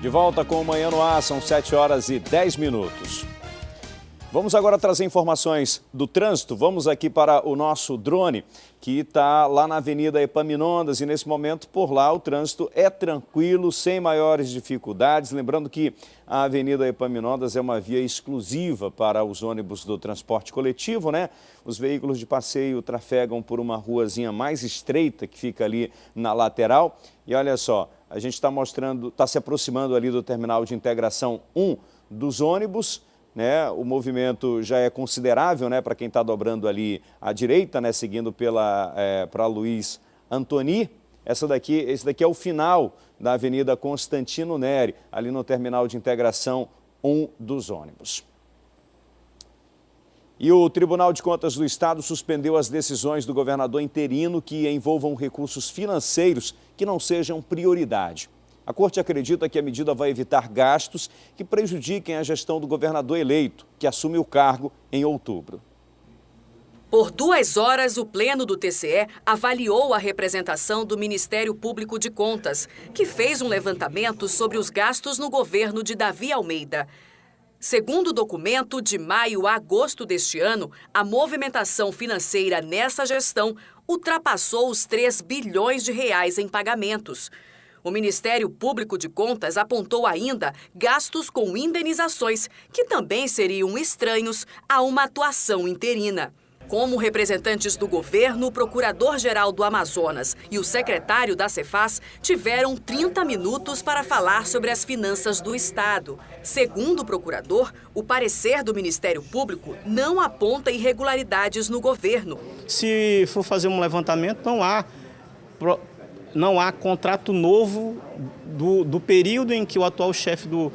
De volta com o Manhã no Ar, são 7h10. Vamos agora trazer informações do trânsito. Vamos aqui para o nosso drone, que está lá na Avenida Epaminondas, e nesse momento por lá o trânsito é tranquilo, sem maiores dificuldades. Lembrando que a Avenida Epaminondas é uma via exclusiva para os ônibus do transporte coletivo, né? Os veículos de passeio trafegam por uma ruazinha mais estreita que fica ali na lateral. E olha só, a gente está se aproximando ali do terminal de integração 1 dos ônibus, né? O movimento já é considerável, né, para quem está dobrando ali à direita, né, seguindo para Luiz Antoni. Esse daqui é o final da Avenida Constantino Neri, ali no terminal de integração 1 dos ônibus. E o Tribunal de Contas do Estado suspendeu as decisões do governador interino que envolvam recursos financeiros que não sejam prioridade. A Corte acredita que a medida vai evitar gastos que prejudiquem a gestão do governador eleito, que assume o cargo em outubro. Por 2 horas, o Pleno do TCE avaliou a representação do Ministério Público de Contas, que fez um levantamento sobre os gastos no governo de Davi Almeida. Segundo o documento, de maio a agosto deste ano, a movimentação financeira nessa gestão ultrapassou os 3 bilhões de reais em pagamentos. O Ministério Público de Contas apontou ainda gastos com indenizações, que também seriam estranhos a uma atuação interina. Como representantes do governo, o Procurador-Geral do Amazonas e o secretário da Cefaz tiveram 30 minutos para falar sobre as finanças do Estado. Segundo o procurador, o parecer do Ministério Público não aponta irregularidades no governo. Se for fazer um levantamento, não há contrato novo do período em que o atual chefe do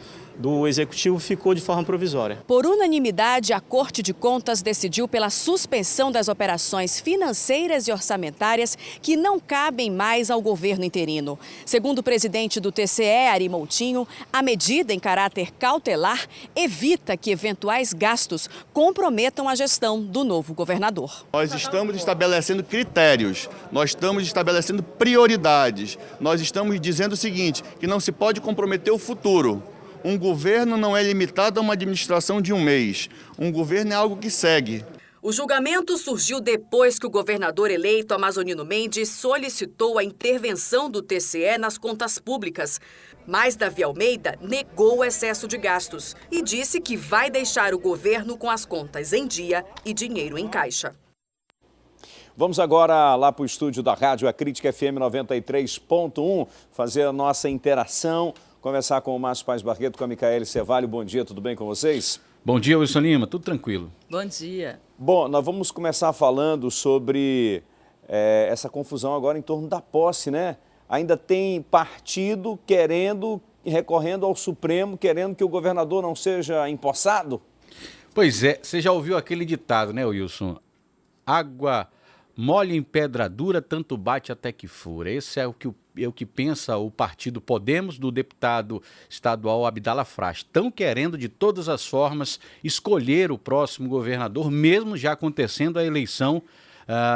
Executivo ficou de forma provisória. Por unanimidade, a Corte de Contas decidiu pela suspensão das operações financeiras e orçamentárias que não cabem mais ao governo interino. Segundo o presidente do TCE, Ari Moutinho, a medida em caráter cautelar evita que eventuais gastos comprometam a gestão do novo governador. Nós estamos estabelecendo critérios, nós estamos estabelecendo prioridades, nós estamos dizendo o seguinte, que não se pode comprometer o futuro. Um governo não é limitado a uma administração de um mês. Um governo é algo que segue. O julgamento surgiu depois que o governador eleito Amazonino Mendes solicitou a intervenção do TCE nas contas públicas. Mas Davi Almeida negou o excesso de gastos e disse que vai deixar o governo com as contas em dia e dinheiro em caixa. Vamos agora lá para o estúdio da Rádio A Crítica FM 93.1, fazer a nossa interação, conversar com o Márcio Paes Barreto, com a Micaele Cevalho. Bom dia, tudo bem com vocês? Bom dia, Wilson Lima, tudo tranquilo. Bom dia. Bom, nós vamos começar falando sobre essa confusão agora em torno da posse, né? Ainda tem partido recorrendo ao Supremo, querendo que o governador não seja empossado? Pois é, você já ouviu aquele ditado, né, Wilson? Água mole em pedra dura, tanto bate até que fura. Esse é o que pensa o partido Podemos, do deputado estadual Abdala Fras. Estão querendo, de todas as formas, escolher o próximo governador, mesmo já acontecendo a eleição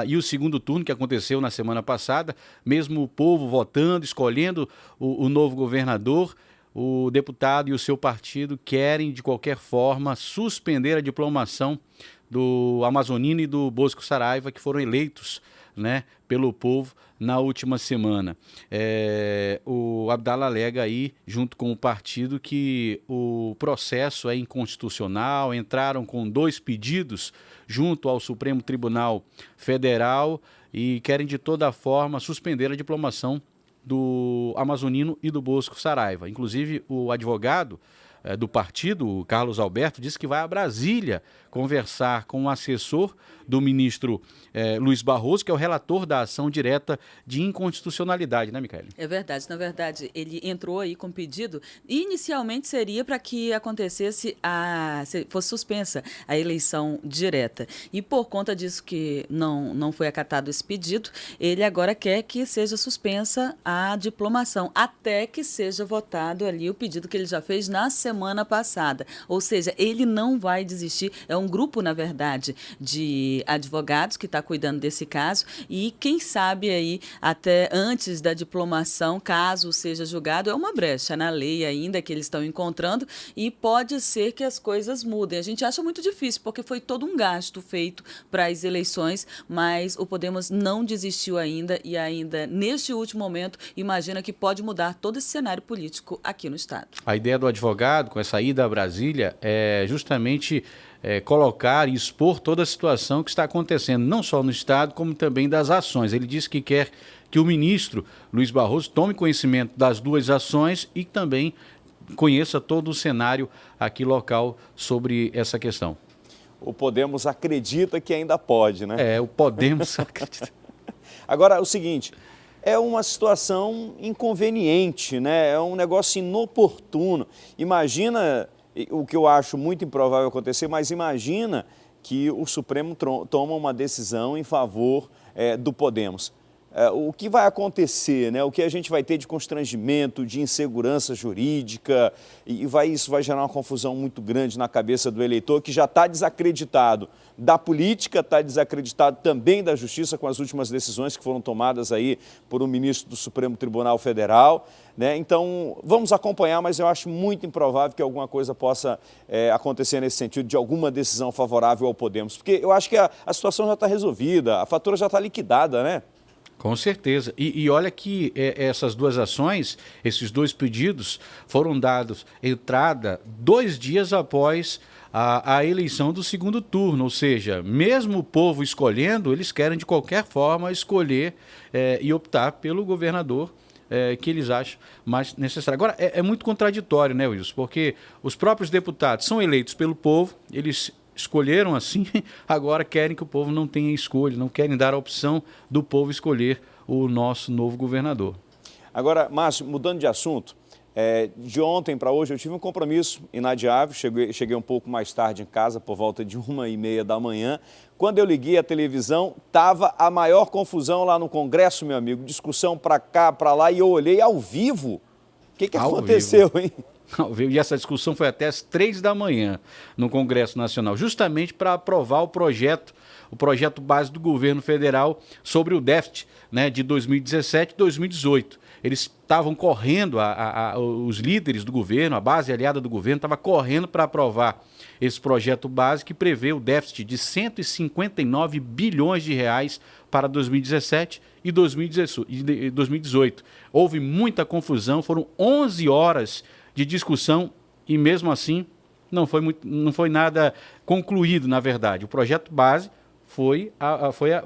e o segundo turno que aconteceu na semana passada, mesmo o povo votando, escolhendo o novo governador. O deputado e o seu partido querem, de qualquer forma, suspender a diplomação do Amazonino e do Bosco Saraiva, que foram eleitos, né, pelo povo na última semana. O Abdala alega aí, junto com o partido, que o processo é inconstitucional, entraram com 2 pedidos junto ao Supremo Tribunal Federal e querem, de toda forma, suspender a diplomação do Amazonino e do Bosco Saraiva. Inclusive, o advogado do partido, o Carlos Alberto, disse que vai a Brasília conversar com o assessor do ministro Luiz Barroso, que é o relator da ação direta de inconstitucionalidade, né, Micaele? É verdade. Na verdade, ele entrou aí com pedido. Inicialmente seria para que acontecesse fosse suspensa a eleição direta. E por conta disso que não foi acatado esse pedido, ele agora quer que seja suspensa a diplomação, até que seja votado ali o pedido que ele já fez na semana semana passada. Ou seja, ele não vai desistir. É um grupo, na verdade, de advogados que está cuidando desse caso e quem sabe aí até antes da diplomação, caso seja julgado, é uma brecha na lei ainda que eles estão encontrando e pode ser que as coisas mudem. A gente acha muito difícil porque foi todo um gasto feito para as eleições, mas o Podemos não desistiu ainda e ainda neste último momento imagina que pode mudar todo esse cenário político aqui no estado. A ideia do advogado com essa ida a Brasília é justamente colocar e expor toda a situação que está acontecendo, não só no estado, como também das ações. Ele disse que quer que o ministro Luiz Barroso tome conhecimento das duas ações e também conheça todo o cenário aqui local sobre essa questão. O Podemos acredita que ainda pode, né? O Podemos acredita. Agora, o seguinte, é uma situação inconveniente, né? É um negócio inoportuno. Imagina, o que eu acho muito improvável acontecer, mas imagina que o Supremo toma uma decisão em favor do Podemos. O que vai acontecer, né? O que a gente vai ter de constrangimento, de insegurança jurídica, e isso vai gerar uma confusão muito grande na cabeça do eleitor, que já está desacreditado da política, está desacreditado também da justiça com as últimas decisões que foram tomadas aí por um ministro do Supremo Tribunal Federal, né? Então, vamos acompanhar, mas eu acho muito improvável que alguma coisa possa acontecer nesse sentido, de alguma decisão favorável ao Podemos, porque eu acho que a situação já está resolvida, a fatura já está liquidada, né? Com certeza. E olha que essas duas ações, esses dois pedidos, foram dados entrada 2 dias após a eleição do segundo turno. Ou seja, mesmo o povo escolhendo, eles querem de qualquer forma escolher e optar pelo governador que eles acham mais necessário. Agora, é muito contraditório, né, Wilson? Porque os próprios deputados são eleitos pelo povo, eles escolheram assim, agora querem que o povo não tenha escolha, não querem dar a opção do povo escolher o nosso novo governador. Agora, Márcio, mudando de assunto, de ontem para hoje eu tive um compromisso inadiável, cheguei um pouco mais tarde em casa, por volta de 1h30 da manhã. Quando eu liguei a televisão, estava a maior confusão lá no Congresso, meu amigo, discussão para cá, para lá, e eu olhei ao vivo. O que aconteceu, hein? E essa discussão foi até às 3 da manhã no Congresso Nacional, justamente para aprovar o projeto base do governo federal sobre o déficit, né, de 2017 e 2018. Eles estavam correndo, os líderes do governo, a base aliada do governo, estava correndo para aprovar esse projeto base que prevê o déficit de 159 bilhões de reais para 2017 e 2018. Houve muita confusão, foram 11 horas de discussão e mesmo assim não foi nada concluído, na verdade. O projeto base foi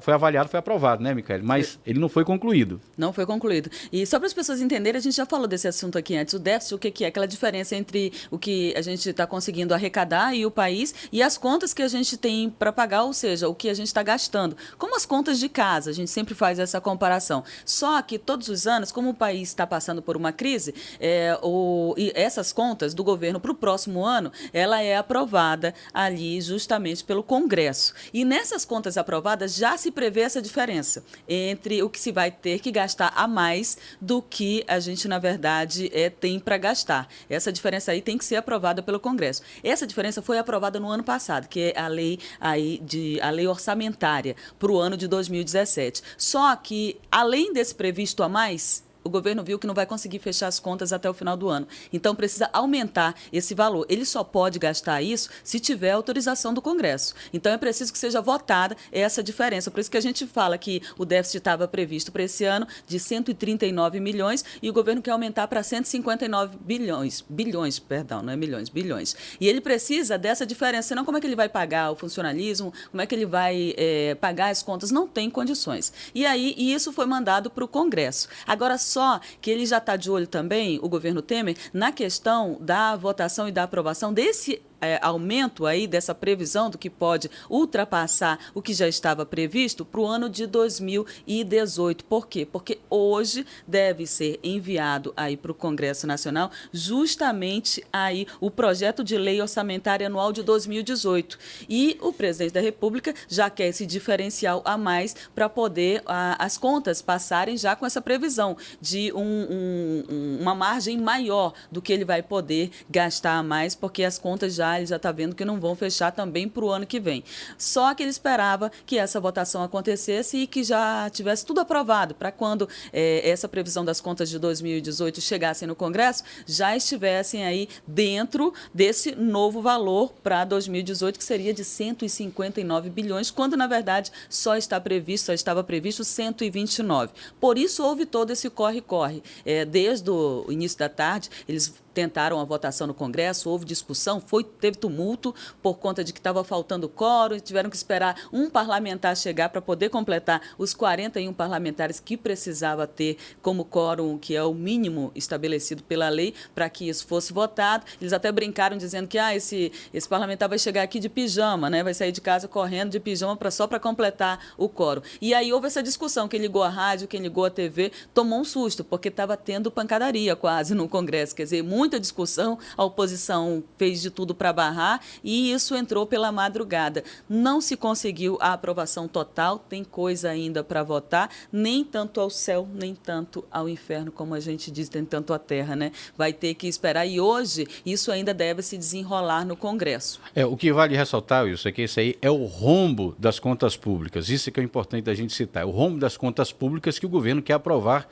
avaliado, foi aprovado, né, Micaele? Mas ele não foi concluído. Não foi concluído. E só para as pessoas entenderem, a gente já falou desse assunto aqui antes. O déficit, o que é? Aquela diferença entre o que a gente está conseguindo arrecadar e o país e as contas que a gente tem para pagar, ou seja, o que a gente está gastando. Como as contas de casa, a gente sempre faz essa comparação. Só que todos os anos, como o país está passando por uma crise, e essas contas do governo para o próximo ano, ela é aprovada ali justamente pelo Congresso. E nessas contas aprovadas já se prevê essa diferença entre o que se vai ter que gastar a mais do que a gente, na verdade, tem para gastar. Essa diferença aí tem que ser aprovada pelo Congresso. Essa diferença foi aprovada no ano passado, que é a lei orçamentária para o ano de 2017. Só que, além desse previsto a mais, o governo viu que não vai conseguir fechar as contas até o final do ano. Então, precisa aumentar esse valor. Ele só pode gastar isso se tiver autorização do Congresso. Então, é preciso que seja votada essa diferença. Por isso que a gente fala que o déficit estava previsto para esse ano de 139 milhões e o governo quer aumentar para 159 bilhões. Bilhões, perdão, não é milhões, bilhões. E ele precisa dessa diferença, senão como é que ele vai pagar o funcionalismo, como é que ele vai pagar as contas? Não tem condições. E isso foi mandado para o Congresso. Agora, só que ele já está de olho também, o governo Temer, na questão da votação e da aprovação desse aumento aí dessa previsão do que pode ultrapassar o que já estava previsto para o ano de 2018. Por quê? Porque hoje deve ser enviado aí para o Congresso Nacional justamente aí o projeto de lei orçamentária anual de 2018. E o presidente da República já quer esse diferencial a mais para poder as contas passarem já com essa previsão de uma margem maior do que ele vai poder gastar a mais, porque as contas ele já está vendo que não vão fechar também para o ano que vem. Só que ele esperava que essa votação acontecesse e que já tivesse tudo aprovado, para quando essa previsão das contas de 2018 chegassem no Congresso, já estivessem aí dentro desse novo valor para 2018, que seria de 159 bilhões, quando, na verdade, só estava previsto 129. Por isso, houve todo esse corre-corre. Desde o início da tarde, eles tentaram a votação no Congresso, houve discussão, teve tumulto por conta de que estava faltando quórum, tiveram que esperar um parlamentar chegar para poder completar os 41 parlamentares que precisava ter como quórum, que é o mínimo estabelecido pela lei, para que isso fosse votado. Eles até brincaram dizendo que esse parlamentar vai chegar aqui de pijama, né? Vai sair de casa correndo de pijama só para completar o quórum. E aí houve essa discussão, quem ligou a rádio, quem ligou a TV, tomou um susto, porque estava tendo pancadaria quase no Congresso, quer dizer, muita discussão, a oposição fez de tudo para barrar e isso entrou pela madrugada. Não se conseguiu a aprovação total, tem coisa ainda para votar, nem tanto ao céu, nem tanto ao inferno, como a gente diz, tem tanto à terra, né? Vai ter que esperar e hoje isso ainda deve se desenrolar no Congresso. O que vale ressaltar, Wilson, é que esse aí é o rombo das contas públicas. Isso que é importante a gente citar. É o rombo das contas públicas que o governo quer aprovar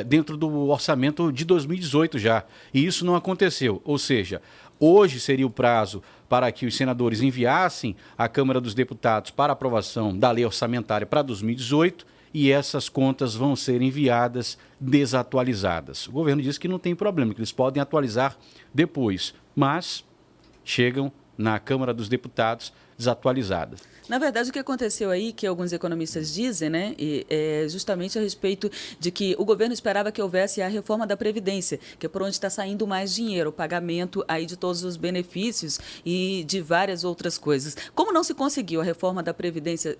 dentro do orçamento de 2018 já. E isso não aconteceu. Ou seja, hoje seria o prazo para que os senadores enviassem à Câmara dos Deputados para aprovação da lei orçamentária para 2018 e essas contas vão ser enviadas desatualizadas. O governo diz que não tem problema, que eles podem atualizar depois, mas chegam na Câmara dos Deputados desatualizadas. Na verdade, o que aconteceu aí, que alguns economistas dizem, né, é justamente a respeito de que o governo esperava que houvesse a reforma da Previdência, que é por onde está saindo mais dinheiro, o pagamento aí de todos os benefícios e de várias outras coisas. Como não se conseguiu a reforma da Previdência,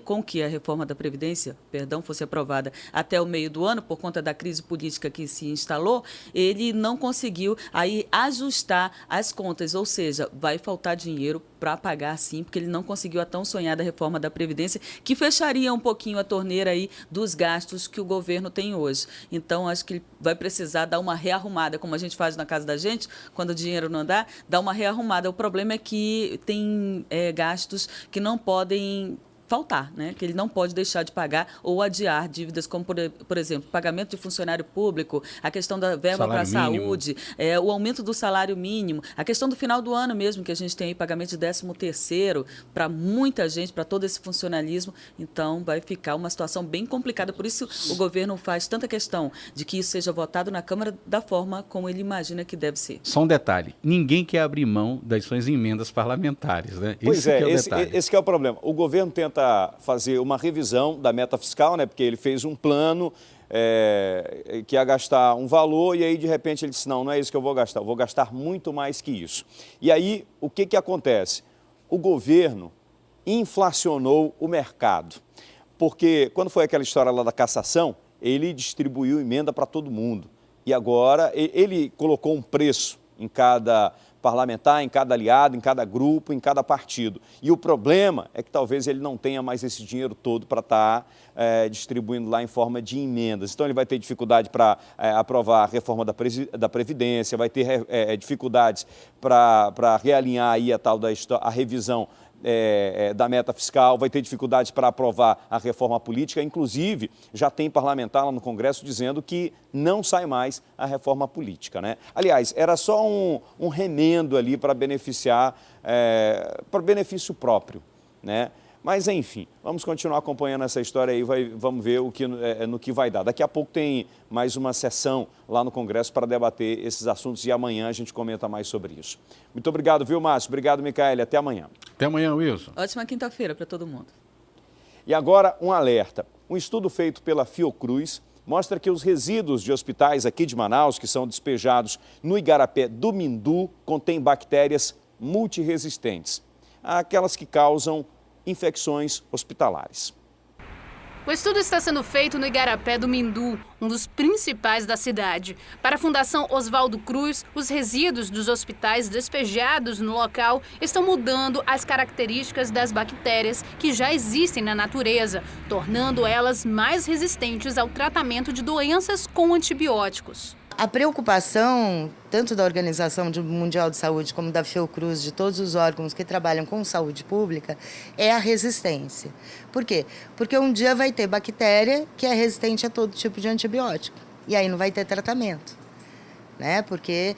com que a reforma da Previdência, fosse aprovada até o meio do ano, por conta da crise política que se instalou, ele não conseguiu aí ajustar as contas, ou seja, vai faltar dinheiro para pagar sim, porque ele não conseguiu a tão sonhada reforma da Previdência, que fecharia um pouquinho a torneira aí dos gastos que o governo tem hoje. Então, acho que ele vai precisar dar uma rearrumada, como a gente faz na casa da gente, quando o dinheiro não dá, dar uma rearrumada. O problema é que tem gastos que não podem faltar, né? Que ele não pode deixar de pagar ou adiar dívidas, como, por exemplo, pagamento de funcionário público, a questão da verba para a saúde, o aumento do salário mínimo, a questão do final do ano mesmo, que a gente tem aí pagamento de 13º para muita gente, para todo esse funcionalismo. Então, vai ficar uma situação bem complicada. Por isso, o governo faz tanta questão de que isso seja votado na Câmara da forma como ele imagina que deve ser. Só um detalhe, ninguém quer abrir mão das suas emendas parlamentares, né? Pois esse que é o problema. O governo tenta fazer uma revisão da meta fiscal, né? Porque ele fez um plano que ia gastar um valor e aí de repente ele disse, não é isso que eu vou gastar muito mais que isso. E aí o que acontece? O governo inflacionou o mercado, porque quando foi aquela história lá da cassação, ele distribuiu emenda para todo mundo e agora ele colocou um preço em cada parlamentar, em cada aliado, em cada grupo, em cada partido. E o problema é que talvez ele não tenha mais esse dinheiro todo para estar distribuindo lá em forma de emendas. Então ele vai ter dificuldade para aprovar a reforma da Previdência, vai ter dificuldades para realinhar aí a revisão da meta fiscal, vai ter dificuldades para aprovar a reforma política. Inclusive, já tem parlamentar lá no Congresso dizendo que não sai mais a reforma política, né? Aliás, era só um remendo ali para beneficiar, para benefício próprio, né? Mas, enfim, vamos continuar acompanhando essa história aí, vamos ver no que vai dar. Daqui a pouco tem mais uma sessão lá no Congresso para debater esses assuntos e amanhã a gente comenta mais sobre isso. Muito obrigado, viu, Márcio? Obrigado, Micaele. Até amanhã. Até amanhã, Wilson. Ótima quinta-feira para todo mundo. E agora, um alerta. Um estudo feito pela Fiocruz mostra que os resíduos de hospitais aqui de Manaus, que são despejados no igarapé do Mindu, contêm bactérias multiresistentes, aquelas que causam infecções hospitalares. O estudo está sendo feito no Igarapé do Mindu, um dos principais da cidade. Para a Fundação Oswaldo Cruz, os resíduos dos hospitais despejados no local estão mudando as características das bactérias que já existem na natureza, tornando elas mais resistentes ao tratamento de doenças com antibióticos. A preocupação, tanto da Organização Mundial de Saúde como da Fiocruz, de todos os órgãos que trabalham com saúde pública, é a resistência. Por quê? Porque um dia vai ter bactéria que é resistente a todo tipo de antibiótico. E aí não vai ter tratamento, né? Porque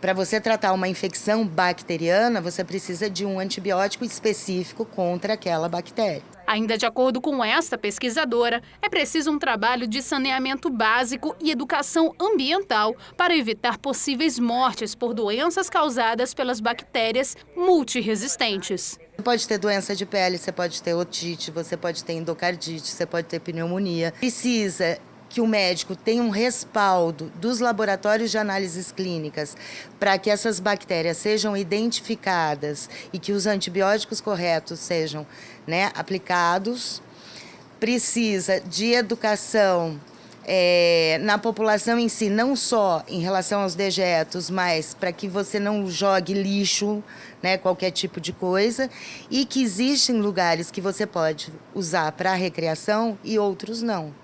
para você tratar uma infecção bacteriana, você precisa de um antibiótico específico contra aquela bactéria. Ainda de acordo com esta pesquisadora, é preciso um trabalho de saneamento básico e educação ambiental para evitar possíveis mortes por doenças causadas pelas bactérias multiresistentes. Você pode ter doença de pele, você pode ter otite, você pode ter endocardite, você pode ter pneumonia. Precisa que o médico tenha um respaldo dos laboratórios de análises clínicas para que essas bactérias sejam identificadas e que os antibióticos corretos sejam, aplicados. Precisa de educação na população em si, não só em relação aos dejetos, mas para que você não jogue lixo, qualquer tipo de coisa, e que existem lugares que você pode usar para recreação e outros não.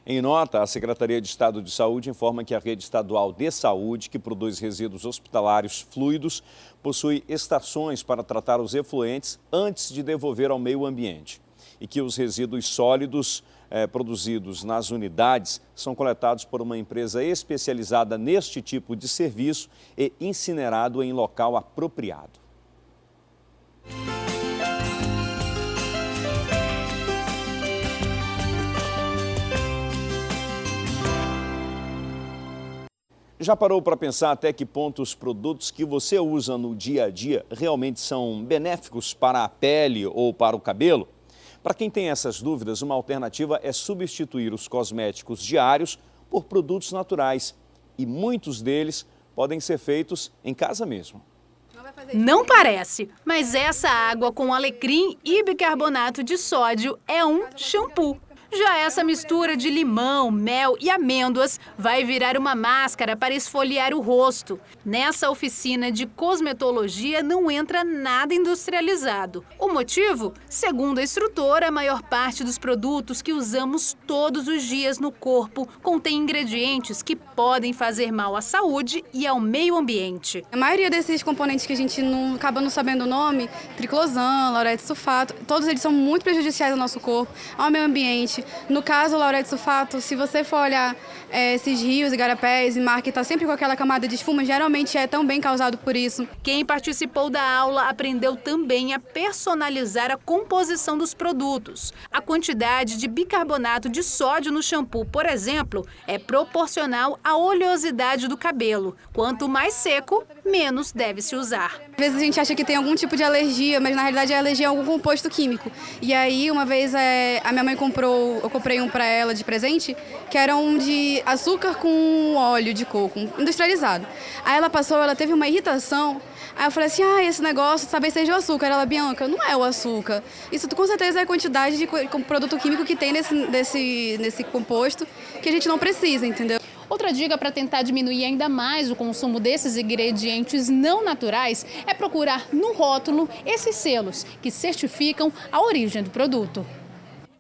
Em nota, a Secretaria de Estado de Saúde informa que a Rede Estadual de Saúde, que produz resíduos hospitalares fluidos, possui estações para tratar os efluentes antes de devolver ao meio ambiente. E que os resíduos sólidos produzidos nas unidades são coletados por uma empresa especializada neste tipo de serviço e incinerado em local apropriado. Já parou para pensar até que ponto os produtos que você usa no dia a dia realmente são benéficos para a pele ou para o cabelo? Para quem tem essas dúvidas, uma alternativa é substituir os cosméticos diários por produtos naturais. E muitos deles podem ser feitos em casa mesmo. Não parece, mas essa água com alecrim e bicarbonato de sódio é um shampoo. Já essa mistura de limão, mel e amêndoas vai virar uma máscara para esfoliar o rosto. Nessa oficina de cosmetologia não entra nada industrializado. O motivo? Segundo a instrutora, a maior parte dos produtos que usamos todos os dias no corpo contém ingredientes que podem fazer mal à saúde e ao meio ambiente. A maioria desses componentes que a gente acaba não sabendo o nome, triclosan, laureto sulfato, todos eles são muito prejudiciais ao nosso corpo, ao meio ambiente. No caso, o laureto sulfato, se você for olhar esses rios, igarapés e mar que está sempre com aquela camada de espuma, geralmente é também causado por isso. Quem participou da aula aprendeu também a personalizar a composição dos produtos. A quantidade de bicarbonato de sódio no shampoo, por exemplo, é proporcional à oleosidade do cabelo. Quanto mais seco, menos deve-se usar. Às vezes a gente acha que tem algum tipo de alergia, mas na realidade é alergia a algum composto químico. E aí, uma vez a minha mãe eu comprei um para ela de presente, que era um de açúcar com óleo de coco, industrializado. Aí ela passou, ela teve uma irritação. Aí eu falei assim, esse negócio, talvez seja o açúcar. Ela, Bianca, não é o açúcar. Isso com certeza é a quantidade de produto químico que tem nesse composto que a gente não precisa, entendeu? Outra dica para tentar diminuir ainda mais o consumo desses ingredientes não naturais é procurar no rótulo esses selos que certificam a origem do produto.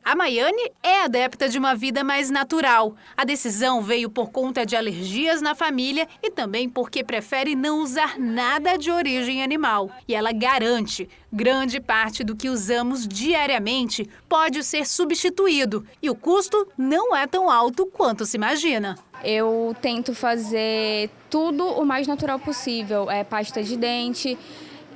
A Maiane é adepta de uma vida mais natural. A decisão veio por conta de alergias na família e também porque prefere não usar nada de origem animal. E ela garante, grande parte do que usamos diariamente pode ser substituído. E o custo não é tão alto quanto se imagina. Eu tento fazer tudo o mais natural possível. Pasta de dente.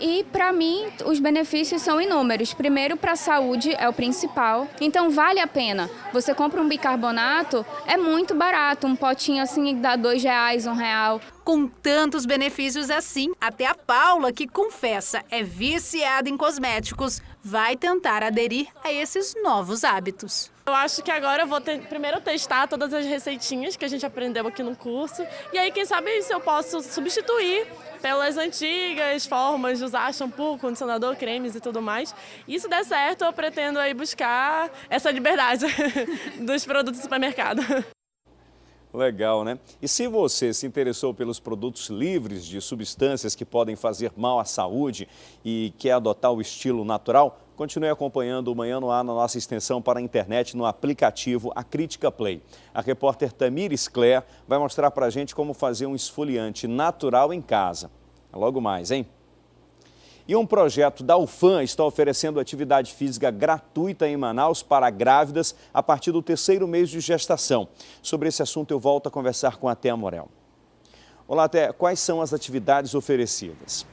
E, para mim, os benefícios são inúmeros. Primeiro, para a saúde é o principal. Então, vale a pena. Você compra um bicarbonato, é muito barato. Um potinho assim dá R$2, R$1. Com tantos benefícios assim, até a Paula, que confessa é viciada em cosméticos, vai tentar aderir a esses novos hábitos. Eu acho que agora eu vou primeiro testar todas as receitinhas que a gente aprendeu aqui no curso. E aí, quem sabe, se eu posso substituir pelas antigas formas de usar shampoo, condicionador, cremes e tudo mais. E se der certo, eu pretendo aí buscar essa liberdade dos produtos do supermercado. Legal, né? E se você se interessou pelos produtos livres de substâncias que podem fazer mal à saúde e quer adotar o estilo natural, continue acompanhando o Manhã no Ar na nossa extensão para a internet no aplicativo A Crítica Play. A repórter Tamires Claire vai mostrar para a gente como fazer um esfoliante natural em casa. Logo mais, hein? E um projeto da UFAM está oferecendo atividade física gratuita em Manaus para grávidas a partir do 3º mês de gestação. Sobre esse assunto eu volto a conversar com a Thea Morel. Olá, Thea, quais são as atividades oferecidas?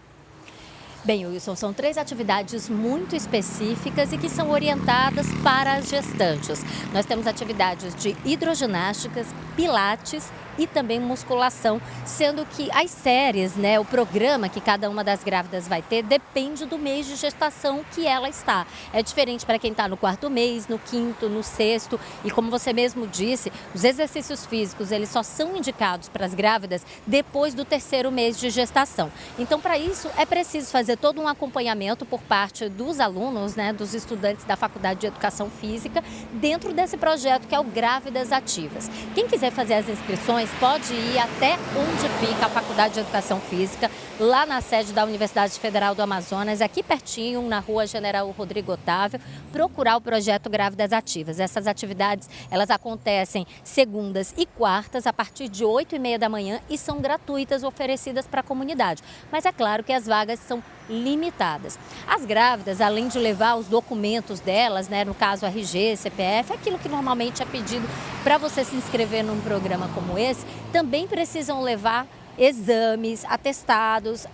Bem, Wilson, são 3 atividades muito específicas e que são orientadas para as gestantes. Nós temos atividades de hidroginásticas, pilates e também musculação, sendo que as séries, o programa que cada uma das grávidas vai ter depende do mês de gestação que ela está. É diferente para quem está no 4º mês, no 5º, no 6º e como você mesmo disse, os exercícios físicos eles só são indicados para as grávidas depois do 3º mês de gestação. Então, para isso é preciso fazer todo um acompanhamento por parte dos alunos, dos estudantes da Faculdade de Educação Física, dentro desse projeto que é o Grávidas Ativas. Quem quiser fazer as inscrições pode ir até onde fica a Faculdade de Educação Física, lá na sede da Universidade Federal do Amazonas, aqui pertinho, na Rua General Rodrigo Otávio, procurar o projeto Grávidas Ativas. Essas atividades, elas acontecem segundas e quartas, a partir de 8h30 da manhã e são gratuitas, oferecidas para a comunidade. Mas é claro que as vagas são limitadas. As grávidas, além de levar os documentos delas, no caso RG, CPF, aquilo que normalmente é pedido para você se inscrever num programa como esse, também precisam levar exames, atestados,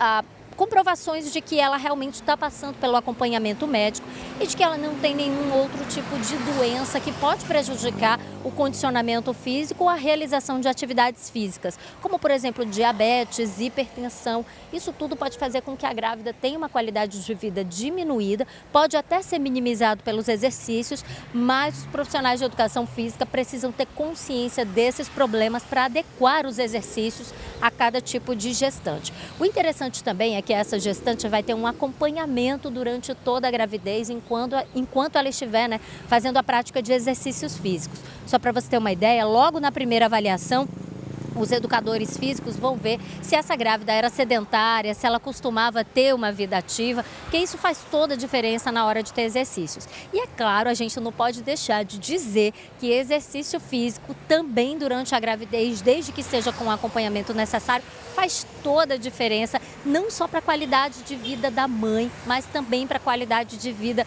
comprovações de que ela realmente está passando pelo acompanhamento médico e de que ela não tem nenhum outro tipo de doença que pode prejudicar o condicionamento físico ou a realização de atividades físicas, como, por exemplo, diabetes, hipertensão. Isso tudo pode fazer com que a grávida tenha uma qualidade de vida diminuída, pode até ser minimizado pelos exercícios, mas os profissionais de educação física precisam ter consciência desses problemas para adequar os exercícios a cada tipo de gestante. O interessante também é que essa gestante vai ter um acompanhamento durante toda a gravidez, enquanto ela estiver fazendo a prática de exercícios físicos. Só para você ter uma ideia, logo na primeira avaliação, os educadores físicos vão ver se essa grávida era sedentária, se ela costumava ter uma vida ativa, porque isso faz toda a diferença na hora de ter exercícios. E é claro, a gente não pode deixar de dizer que exercício físico também durante a gravidez, desde que seja com o acompanhamento necessário, faz toda a diferença, não só para a qualidade de vida da mãe, mas também para a qualidade de vida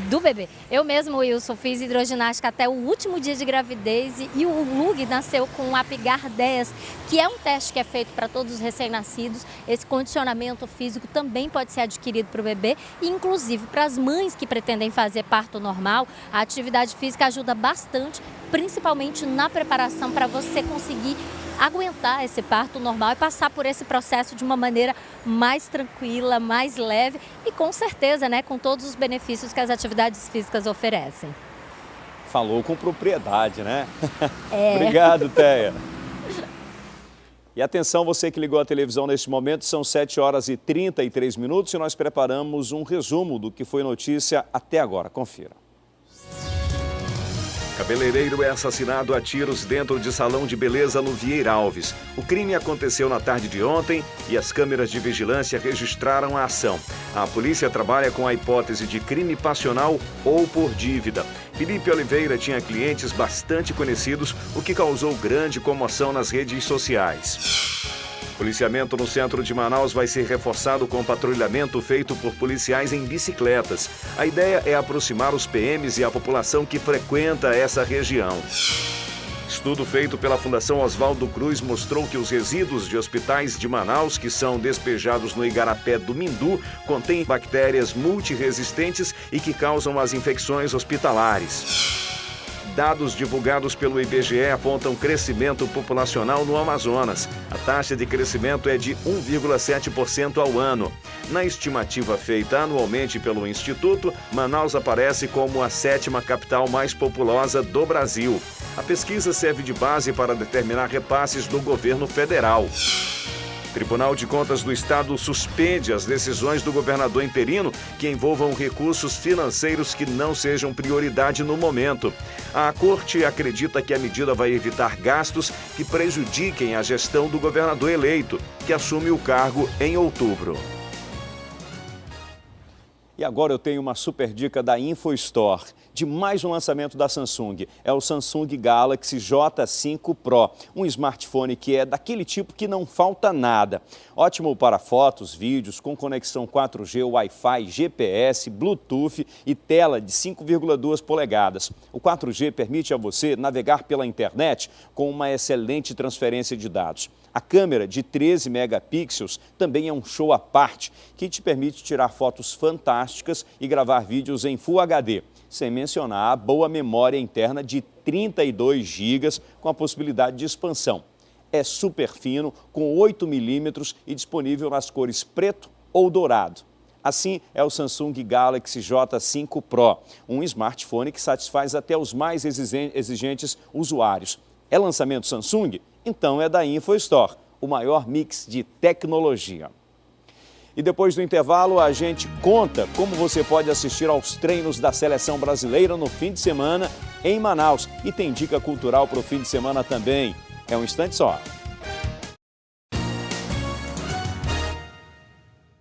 do bebê. Eu mesmo, Wilson, fiz hidroginástica até o último dia de gravidez e o Lug nasceu com o Apgar 10, que é um teste que é feito para todos os recém-nascidos. Esse condicionamento físico também pode ser adquirido para o bebê e, inclusive, para as mães que pretendem fazer parto normal, a atividade física ajuda bastante, principalmente na preparação para você conseguir aguentar esse parto normal e passar por esse processo de uma maneira mais tranquila, mais leve e com certeza, com todos os benefícios que as atividades físicas oferecem. Falou com propriedade, né? Obrigado, Thea. E atenção, você que ligou a televisão neste momento, são 7h33 e nós preparamos um resumo do que foi notícia até agora. Confira. Cabeleireiro é assassinado a tiros dentro de salão de beleza no Vieira Alves. O crime aconteceu na tarde de ontem e as câmeras de vigilância registraram a ação. A polícia trabalha com a hipótese de crime passional ou por dívida. Felipe Oliveira tinha clientes bastante conhecidos, o que causou grande comoção nas redes sociais. Policiamento no centro de Manaus vai ser reforçado com patrulhamento feito por policiais em bicicletas. A ideia é aproximar os PMs e a população que frequenta essa região. Estudo feito pela Fundação Oswaldo Cruz mostrou que os resíduos de hospitais de Manaus, que são despejados no igarapé do Mindu, contêm bactérias multiresistentes e que causam as infecções hospitalares. Dados divulgados pelo IBGE apontam crescimento populacional no Amazonas. A taxa de crescimento é de 1,7% ao ano. Na estimativa feita anualmente pelo Instituto, Manaus aparece como a 7ª capital mais populosa do Brasil. A pesquisa serve de base para determinar repasses do governo federal. O Tribunal de Contas do Estado suspende as decisões do governador interino que envolvam recursos financeiros que não sejam prioridade no momento. A Corte acredita que a medida vai evitar gastos que prejudiquem a gestão do governador eleito, que assume o cargo em outubro. E agora eu tenho uma super dica da InfoStore, de mais um lançamento da Samsung. É o Samsung Galaxy J5 Pro, um smartphone que é daquele tipo que não falta nada. Ótimo para fotos, vídeos, com conexão 4G, Wi-Fi, GPS, Bluetooth e tela de 5,2 polegadas. O 4G permite a você navegar pela internet com uma excelente transferência de dados. A câmera de 13 megapixels também é um show à parte, que te permite tirar fotos fantásticas e gravar vídeos em Full HD, sem mencionar a boa memória interna de 32 GB com a possibilidade de expansão. É super fino, com 8 milímetros e disponível nas cores preto ou dourado. Assim é o Samsung Galaxy J5 Pro, um smartphone que satisfaz até os mais exigentes usuários. É lançamento Samsung? Então é da InfoStore, o maior mix de tecnologia. E depois do intervalo, a gente conta como você pode assistir aos treinos da Seleção Brasileira no fim de semana em Manaus. E tem dica cultural para o fim de semana também. É um instante só.